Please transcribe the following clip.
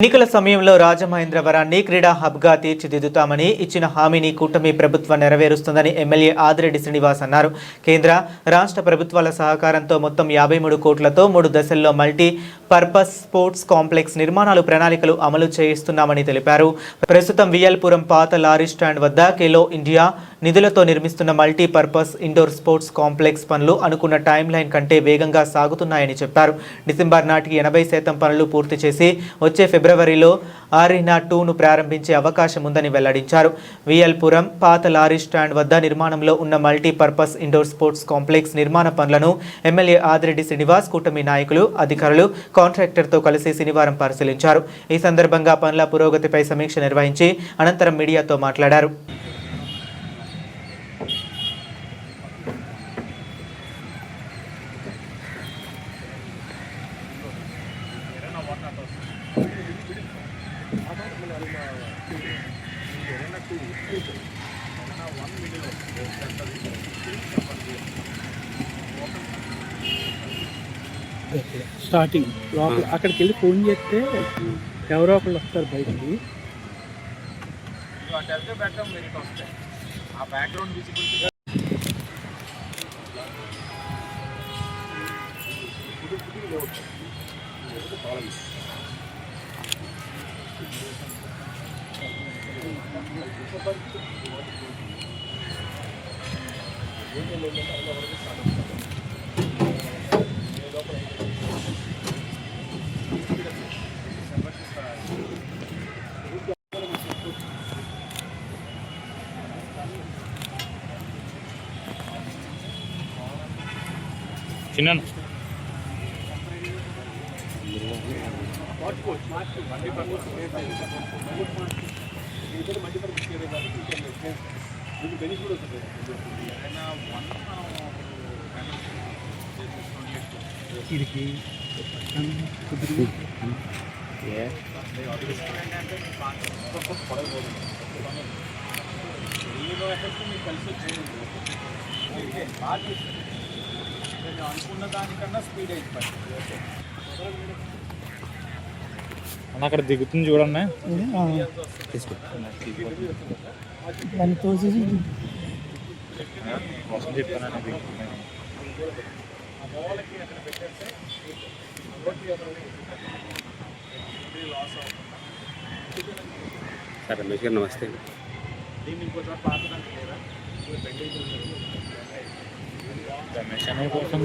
ఎన్నికల సమయంలో రాజమహేంద్రవరాన్ని క్రీడా హబ్గా తీర్చిదిద్దుతామని ఇచ్చిన హామీని కూటమి ప్రభుత్వం నెరవేరుస్తుందని ఎమ్మెల్యే ఆదిరెడ్డి శ్రీనివాస్ అన్నారు. కేంద్ర రాష్ట్ర ప్రభుత్వాల సహకారంతో మొత్తం 53 కోట్లతో 3 దశల్లో మల్టీ పర్పస్ స్పోర్ట్స్ కాంప్లెక్స్ నిర్మాణాలు ప్రణాళికలు అమలు చేయిస్తున్నామని తెలిపారు. ప్రస్తుతం విఎల్పురం పాత లారీ స్టాండ్ వద్ద ఖేలో ఇండియా నిధులతో నిర్మిస్తున్న multi purpose indoor sports complex పనులు అనుకున్న టైం లైన్ కంటే వేగంగా సాగుతున్నాయని చెప్పారు. డిసెంబర్ నాటికి 80% పనులు పూర్తి చేసి వచ్చే ఫిబ్రవరిలో అరీనా 2ను ప్రారంభించే అవకాశం ఉందని వెల్లడించారు. విఎల్పురం పాత లారీ స్టాండ్ వద్ద నిర్మాణంలో ఉన్న multi purpose indoor sports complex నిర్మాణ పనులను ఎమ్మెల్యే ఆదిరెడ్డి శ్రీనివాస్, కూటమి నాయకులు, అధికారులు, కాంట్రాక్టర్తో కలిసి శనివారం పరిశీలించారు. ఈ సందర్భంగా పనుల పురోగతిపై సమీక్ష నిర్వహించి అనంతరం మీడియాతో మాట్లాడారు. స్టార్టింగ్ లోపల అక్కడికి వెళ్ళి ఫోన్ చేస్తే ఎవరో ఒకళ్ళు వస్తారు బయటికి. చిన్న అనుకున్న దానికన్నా స్పీడ్ అయిపోయింది. అక్కడ దిగుతుంది చూడండి. దాన్ని తోసేసి సార్ రమేష్ గారు నమస్తే. దీన్ని ఇంకోసారి పాత లేదా రమేష్ అనే కోసం